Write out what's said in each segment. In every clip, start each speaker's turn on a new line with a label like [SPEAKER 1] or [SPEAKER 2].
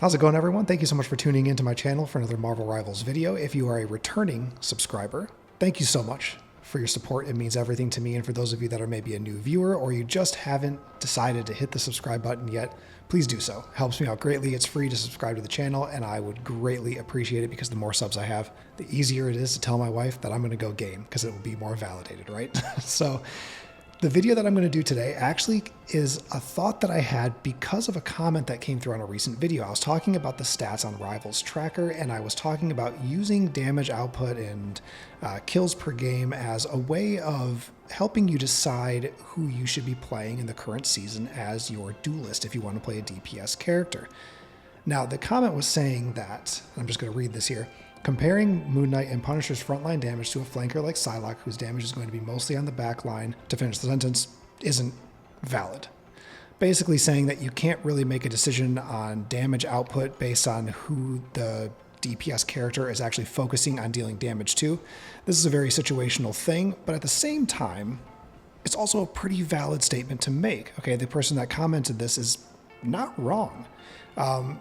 [SPEAKER 1] How's it going, everyone? Thank you so much for tuning into my channel for another Marvel Rivals video. If you are a returning subscriber, thank you so much for your support. It means everything to me. And for those of you that are maybe a new viewer or you just haven't decided to hit the subscribe button yet, please do so. It helps me out greatly. It's free to subscribe to the channel, and I would greatly appreciate it because the more subs I have, the easier it is to tell my wife that I'm going to go game because it will be more validated, right? So the video that I'm going to do today actually is a thought that I had because of a comment that came through on a recent video. I was talking about the stats on Rivals Tracker, and I was talking about using damage output and kills per game as a way of helping you decide who you should be playing in the current season as your duelist if you want to play a DPS character. Now, the comment was saying that, I'm just going to read this here, comparing Moon Knight and Punisher's frontline damage to a flanker like Psylocke, whose damage is going to be mostly on the back line, to finish the sentence, isn't valid. Basically saying that you can't really make a decision on damage output based on who the DPS character is actually focusing on dealing damage to. This is a very situational thing, but at the same time, it's also a pretty valid statement to make. Okay, the person that commented this is not wrong.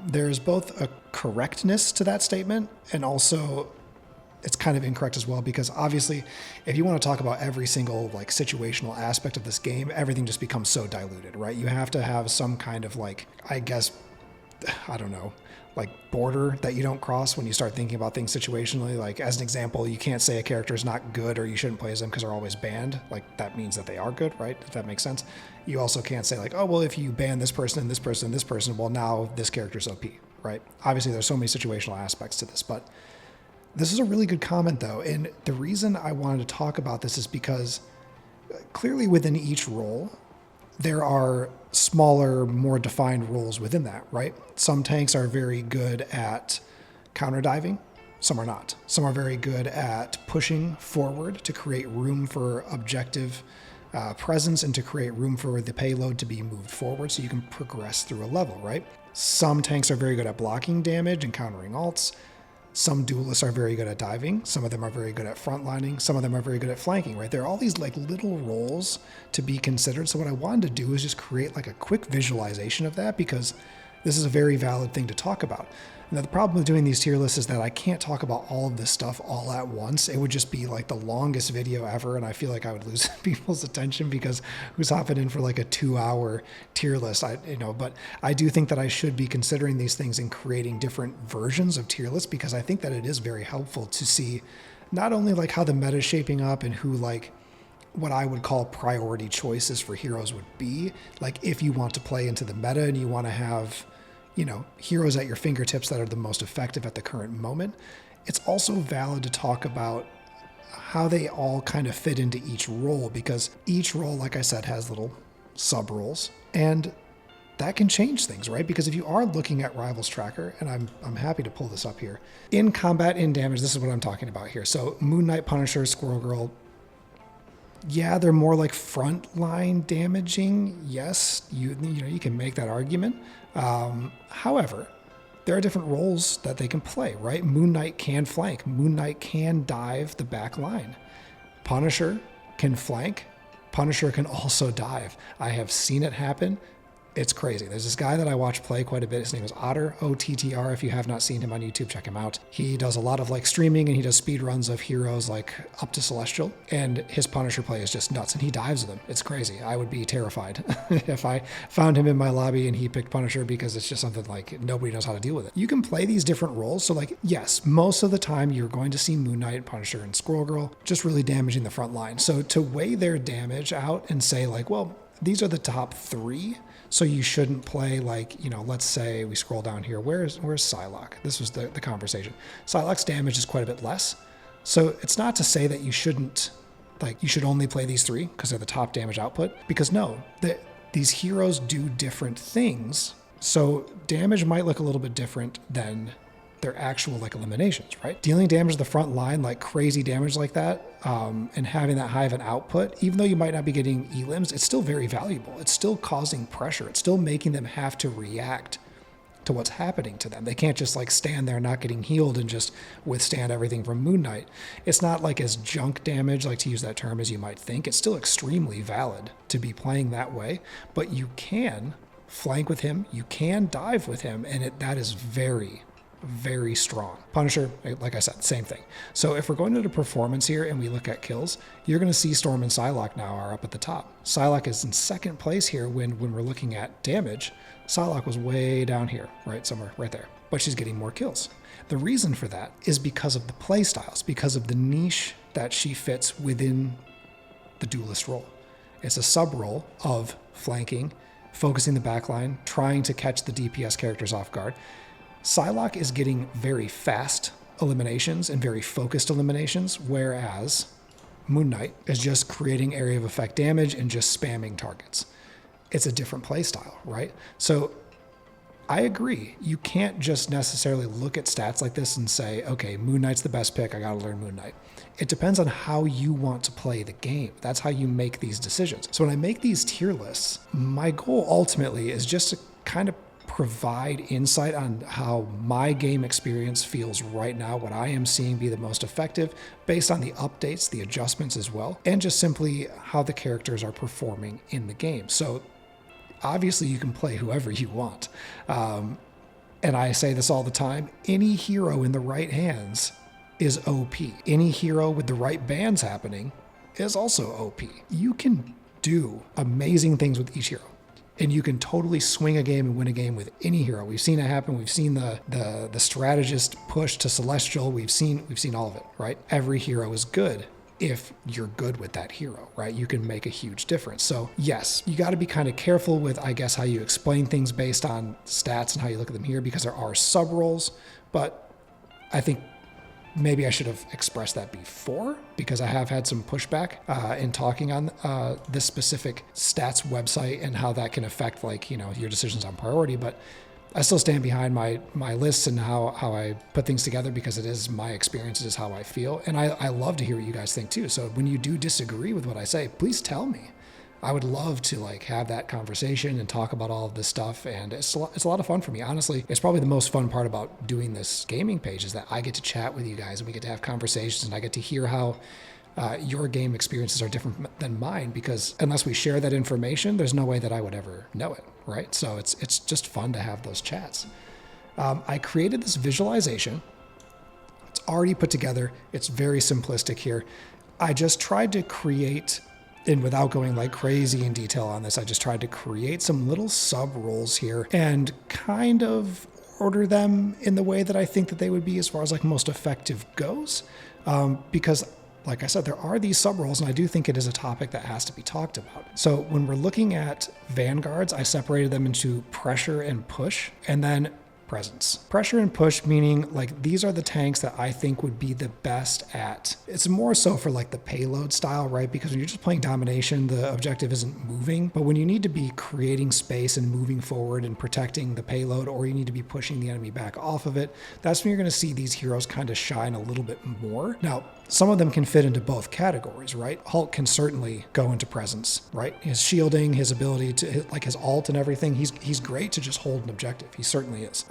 [SPEAKER 1] There's both a correctness to that statement and also it's kind of incorrect as well, because obviously if you want to talk about every single like situational aspect of this game, everything just becomes so diluted, right? You have to have some kind of like, I guess, I don't know, like border that you don't cross when you start thinking about things situationally. Like as an example, you can't say a character is not good or you shouldn't play as them because they're always banned. Like that means that they are good, right? If that makes sense. You also can't say like, oh, well, if you ban this person and this person and this person, well, now this character's OP, right? Obviously there's so many situational aspects to this, but this is a really good comment though. And the reason I wanted to talk about this is because clearly within each role, there are smaller, more defined roles within that, right? Some tanks are very good at counter diving, some are not. Some are very good at pushing forward to create room for objective presence and to create room for the payload to be moved forward so you can progress through a level, right? Some tanks are very good at blocking damage and countering ults. Some duelists are very good at diving. Some of them are very good at frontlining. Some of them are very good at flanking, right? There are all these like little roles to be considered. So what I wanted to do is just create like a quick visualization of that because this is a very valid thing to talk about. Now, the problem with doing these tier lists is that I can't talk about all of this stuff all at once. It would just be like the longest video ever, and I feel like I would lose people's attention because who's hopping in for like a 2-hour tier list? But I do think that I should be considering these things and creating different versions of tier lists because I think that it is very helpful to see not only like how the meta is shaping up and who like what I would call priority choices for heroes would be, like if you want to play into the meta and you want to have heroes at your fingertips that are the most effective at the current moment. It's also valid to talk about how they all kind of fit into each role because each role, like I said, has little sub roles and that can change things, right? Because if you are looking at Rivals Tracker, and I'm happy to pull this up here, in combat, in damage, this is what I'm talking about here. So Moon Knight, Punisher, Squirrel Girl, yeah, they're more like frontline damaging. Yes, you can make that argument. However, there are different roles that they can play, right? Moon Knight can flank. Moon Knight can dive the back line. Punisher can flank. Punisher can also dive. I have seen it happen. It's crazy. There's this guy that I watch play quite a bit. His name is Otter, O-T-T-R. If you have not seen him on YouTube, check him out. He does a lot of like streaming and he does speed runs of heroes like up to Celestial. And his Punisher play is just nuts and he dives them. It's crazy. I would be terrified if I found him in my lobby and he picked Punisher because it's just something like nobody knows how to deal with it. You can play these different roles. So like, yes, most of the time you're going to see Moon Knight, Punisher, and Squirrel Girl just really damaging the front line. So to weigh their damage out and say like, well, these are the top 3. So you shouldn't play like, let's say we scroll down here. Where's Psylocke? This was the conversation. Psylocke's damage is quite a bit less. So it's not to say that you shouldn't, like you should only play these 3 because they're the top damage output. Because no, these heroes do different things. So damage might look a little bit different than their actual like eliminations, right? Dealing damage to the front line, like crazy damage like that, and having that high of an output, even though you might not be getting elims, it's still very valuable. It's still causing pressure. It's still making them have to react to what's happening to them. They can't just like stand there not getting healed and just withstand everything from Moon Knight. It's not like as junk damage, like to use that term, as you might think. It's still extremely valid to be playing that way, but you can flank with him, you can dive with him, and that is very, very strong. Punisher, like I said, same thing. So if we're going into performance here and we look at kills, you're going to see Storm and Psylocke now are up at the top. Psylocke is in second place here when we're looking at damage. Psylocke was way down here, right, somewhere right there, but she's getting more kills. The reason for that is because of the play styles, because of the niche that she fits within the duelist role. It's a sub role of flanking, focusing the backline, trying to catch the DPS characters off guard. Psylocke is getting very fast eliminations and very focused eliminations, whereas Moon Knight is just creating area of effect damage and just spamming targets. It's a different play style, right? So I agree. You can't just necessarily look at stats like this and say, okay, Moon Knight's the best pick, I gotta learn Moon Knight. It depends on how you want to play the game. That's how you make these decisions. So when I make these tier lists, my goal ultimately is just to kind of provide insight on how my game experience feels right now, what I am seeing be the most effective based on the updates, the adjustments as well, and just simply how the characters are performing in the game. So obviously you can play whoever you want. And I say this all the time, any hero in the right hands is OP. Any hero with the right bans happening is also OP. You can do amazing things with each hero. And you can totally swing a game and win a game with any hero. We've seen it happen. We've seen the strategist push to Celestial. We've seen all of it, right? Every hero is good if you're good with that hero, right? You can make a huge difference. So yes, you got to be kind of careful with, I guess, how you explain things based on stats and how you look at them here, because there are sub roles. But I think maybe I should have expressed that before, because I have had some pushback in talking on this specific stats website and how that can affect, like, you know, your decisions on priority. But I still stand behind my lists and how I put things together, because it is my experience, it is how I feel. And I love to hear what you guys think too. So when you do disagree with what I say, please tell me. I would love to like have that conversation and talk about all of this stuff. And it's a lot of fun for me. Honestly, it's probably the most fun part about doing this gaming page is that I get to chat with you guys and we get to have conversations, and I get to hear how your game experiences are different than mine, because unless we share that information, there's no way that I would ever know it, right? So it's just fun to have those chats. I created this visualization. It's already put together. It's very simplistic here. I just tried to create, and without going like crazy in detail on this, I just tried to create some little sub roles here and kind of order them in the way that I think that they would be as far as like most effective goes. Because like I said, there are these sub roles, and I do think it is a topic that has to be talked about. So when we're looking at vanguards, I separated them into pressure and push, and then presence. Pressure and push, meaning like these are the tanks that I think would be the best at. It's more so for like the payload style, right? Because when you're just playing domination, the objective isn't moving. But when you need to be creating space and moving forward and protecting the payload, or you need to be pushing the enemy back off of it, that's when you're going to see these heroes kind of shine a little bit more. Now, some of them can fit into both categories, right? Hulk can certainly go into presence, right? His shielding, his ability to, like his ult and everything, he's great to just hold an objective. He certainly is.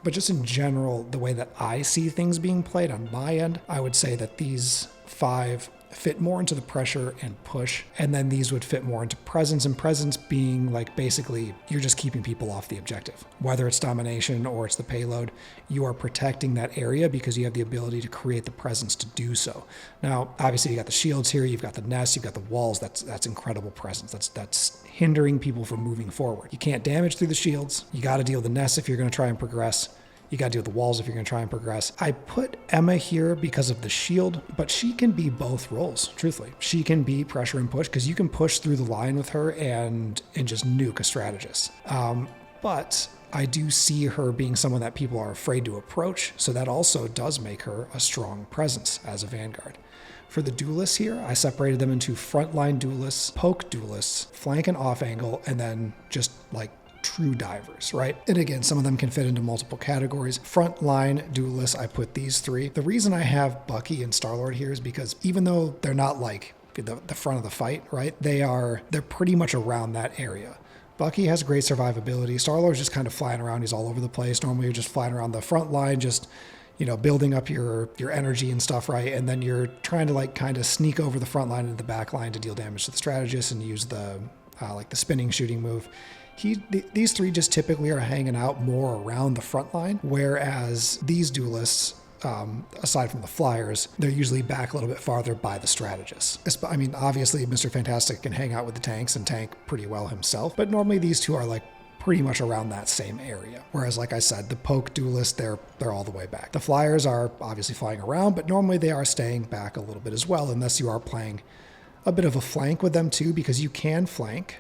[SPEAKER 1] But just in general, the way that I see things being played on my end, I would say that these 5 fit more into the pressure and push, and then these would fit more into presence, and presence being like basically you're just keeping people off the objective. Whether it's domination or it's the payload, you are protecting that area because you have the ability to create the presence to do so. Now, obviously you got the shields here, you've got the nest, you've got the walls. That's incredible presence. That's hindering people from moving forward. You can't damage through the shields. You got to deal with the nest if you're going to try and progress. You got to deal with the walls if you're going to try and progress. I put Emma here because of the shield, but she can be both roles, truthfully. She can be pressure and push because you can push through the line with her and just nuke a strategist. But I do see her being someone that people are afraid to approach, so that also does make her a strong presence as a vanguard. For the duelists here, I separated them into frontline duelists, poke duelists, flank and off angle, and then just like true divers, right? And again, some of them can fit into multiple categories. Frontline duelists, I put these 3. The reason I have Bucky and Star-Lord here is because even though they're not like the front of the fight, right? They're pretty much around that area. Bucky has great survivability. Star-Lord's just kind of flying around. He's all over the place. Normally you're just flying around the front line, just, you know, building up your energy and stuff, right? And then you're trying to like kind of sneak over the front line into the back line to deal damage to the strategist and use the like the spinning shooting move. These three just typically are hanging out more around the front line, whereas these duelists, aside from the flyers, they're usually back a little bit farther by the strategists. I mean, obviously, Mr. Fantastic can hang out with the tanks and tank pretty well himself, but normally these two are like pretty much around that same area. Whereas, like I said, the poke duelists, they're all the way back. The flyers are obviously flying around, but normally they are staying back a little bit as well, unless you are playing a bit of a flank with them too, because you can flank,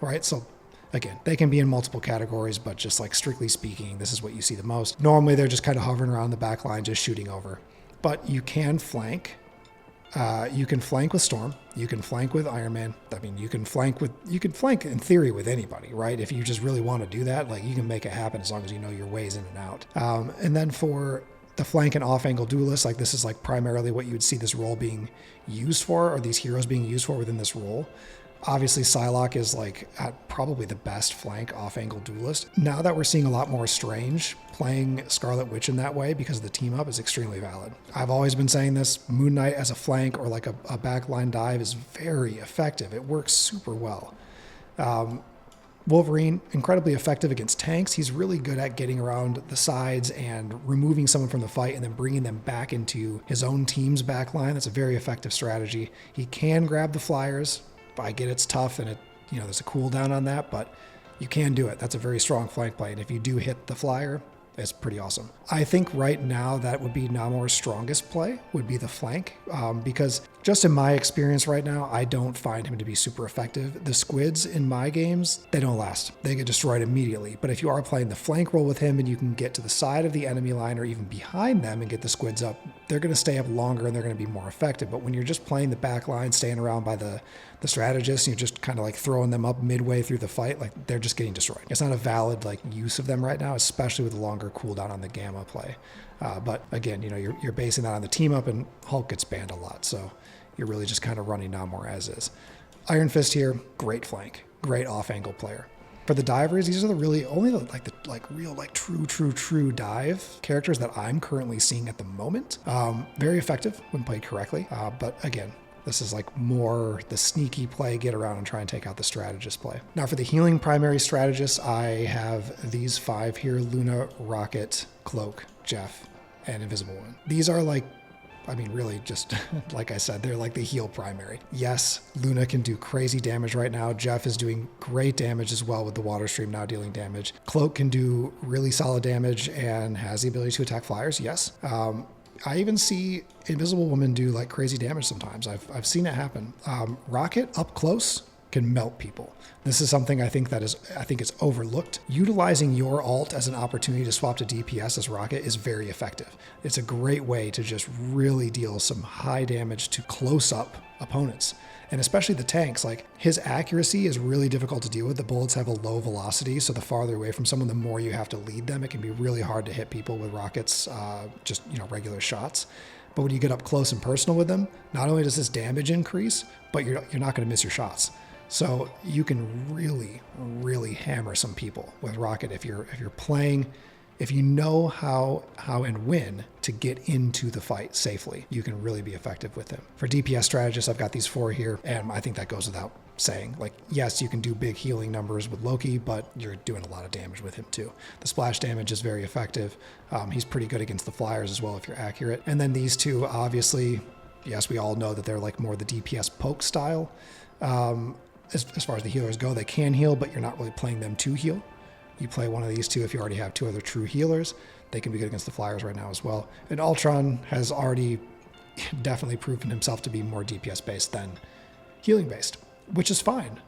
[SPEAKER 1] right? So again, they can be in multiple categories, but just like strictly speaking, this is what you see the most. Normally they're just kind of hovering around the back line, just shooting over. But you can flank. You can flank with Storm. You can flank with Iron Man. I mean, you can flank in theory with anybody, right? If you just really want to do that, like you can make it happen as long as you know your ways in and out. And then for the flank and off-angle duelists, like this is like primarily what you would see this role being used for, or these heroes being used for within this role. Obviously, Psylocke is like probably the best flank off-angle duelist. Now that we're seeing a lot more Strange, playing Scarlet Witch in that way because of the team-up is extremely valid. I've always been saying this, Moon Knight as a flank or like a backline dive is very effective. It works super well. Wolverine, incredibly effective against tanks. He's really good at getting around the sides and removing someone from the fight and then bringing them back into his own team's backline. That's a very effective strategy. He can grab the flyers. I get it's tough and there's a cooldown on that, but you can do it. That's a very strong flank play. And if you do hit the flyer, it's pretty awesome. I think right now that would be Namor's strongest play, would be the flank, because just in my experience right now, I don't find him to be super effective. The squids in my games, they don't last. They get destroyed immediately. But if you are playing the flank role with him and you can get to the side of the enemy line or even behind them and get the squids up, they're going to stay up longer and they're going to be more effective. But when you're just playing the back line, staying around by the strategists, and you're just kind of like throwing them up midway through the fight, like they're just getting destroyed. It's not a valid like use of them right now, especially with the longer cooldown on the Gamma play. But again, you're basing that on the team up, and Hulk gets banned a lot. So you're really just kind of running Namor as is. Iron Fist here, great flank, great off-angle player. For the divers, these are the really only real true dive characters that I'm currently seeing at the moment. Very effective when played correctly. But again, this is like more the sneaky play, get around and try and take out the strategist play. Now for the healing primary strategists, I have these 5 here: Luna, Rocket, Cloak, Jeff, and Invisible Woman. These are like, I mean, really just like I said, they're like the heal primary. Yes, Luna can do crazy damage right now. Jeff is doing great damage as well with the water stream now dealing damage. Cloak can do really solid damage and has the ability to attack flyers. Yes. I even see Invisible Woman do like crazy damage sometimes. I've seen it happen. Rocket up close can melt people. This is something I think is overlooked. Utilizing your ult as an opportunity to swap to DPS as Rocket is very effective. It's a great way to just really deal some high damage to close up opponents. And especially the tanks, like his accuracy is really difficult to deal with. The bullets have a low velocity, so the farther away from someone, the more you have to lead them. It can be really hard to hit people with rockets, regular shots. But when you get up close and personal with them, not only does this damage increase, but you're not going to miss your shots. So you can really, really hammer some people with Rocket if you're playing. If you know how and when to get into the fight safely, you can really be effective with him. For DPS strategists, I've got these 4 here, and I think that goes without saying. Like, yes, you can do big healing numbers with Loki, but you're doing a lot of damage with him too. The splash damage is very effective. He's pretty good against the flyers as well if you're accurate. And then these 2, obviously, yes, we all know that they're like more the DPS poke style. As far as the healers go, they can heal, but you're not really playing them to heal. You play one of these 2 if you already have 2 other true healers. They can be good against the flyers right now as well. And Ultron has already definitely proven himself to be more DPS based than healing based, which is fine.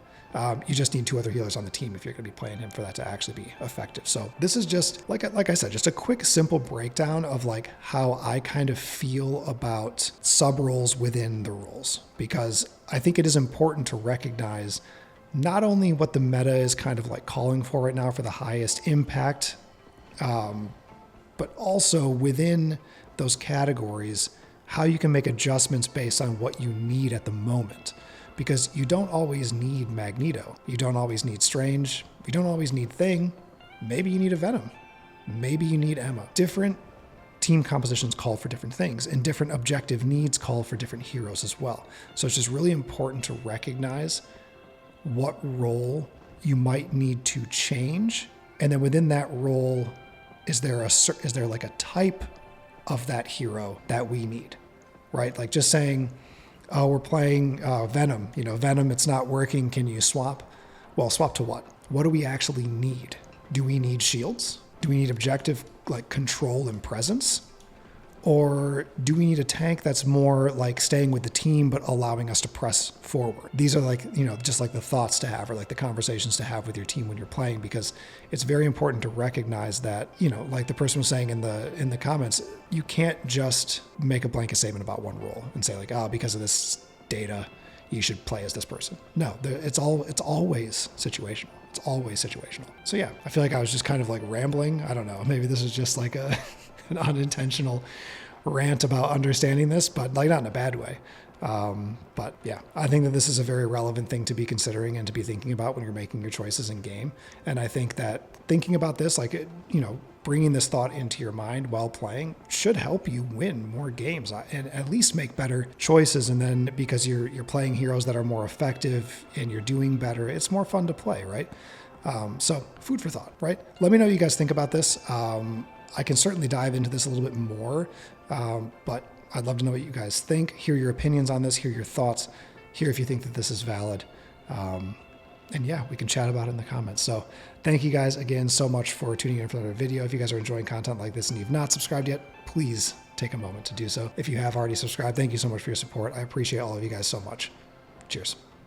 [SPEAKER 1] You just need 2 other healers on the team if you're going to be playing him for that to actually be effective. So this is just, like I said, just a quick, simple breakdown of like how I kind of feel about sub roles within the roles, because I think it is important to recognize not only what the meta is kind of like calling for right now for the highest impact, but also within those categories, how you can make adjustments based on what you need at the moment. Because you don't always need Magneto. You don't always need Strange. You don't always need Thing. Maybe you need a Venom. Maybe you need Emma. Different team compositions call for different things, and different objective needs call for different heroes as well. So it's just really important to recognize what role you might need to change? And then within that role, is there like a type of that hero that we need, right? Like just saying, oh, we're playing Venom, Venom, it's not working. Can you swap? Well, swap to what? What do we actually need? Do we need shields? Do we need objective like control and presence? Or do we need a tank that's more like staying with the team but allowing us to press forward? These are like, just like the thoughts to have or like the conversations to have with your team when you're playing, because it's very important to recognize that, like the person was saying in the comments, you can't just make a blanket statement about one role and say like, oh, because of this data, you should play as this person. No, it's always situational. It's always situational. So yeah, I feel like I was just kind of like rambling. I don't know. Maybe this is just like an unintentional rant about understanding this, but like not in a bad way. But yeah, I think that this is a very relevant thing to be considering and to be thinking about when you're making your choices in game. And I think that thinking about this, like, bringing this thought into your mind while playing should help you win more games and at least make better choices. And then because you're playing heroes that are more effective and you're doing better, it's more fun to play, right? So food for thought, right? Let me know what you guys think about this. I can certainly dive into this a little bit more, but I'd love to know what you guys think, hear your opinions on this, hear your thoughts, hear if you think that this is valid. And yeah, we can chat about it in the comments. So thank you guys again so much for tuning in for another video. If you guys are enjoying content like this and you've not subscribed yet, please take a moment to do so. If you have already subscribed, thank you so much for your support. I appreciate all of you guys so much. Cheers.